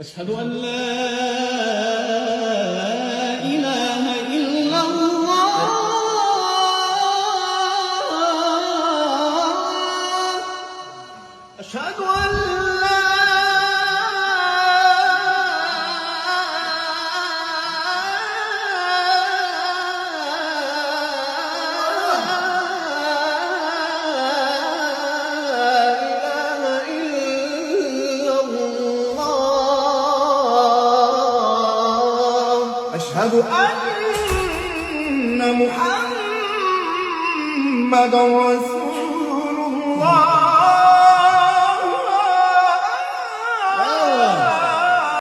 أشهد أن لا إله إلا الله أشهد أن لا أشهد أن محمدًا رسول الله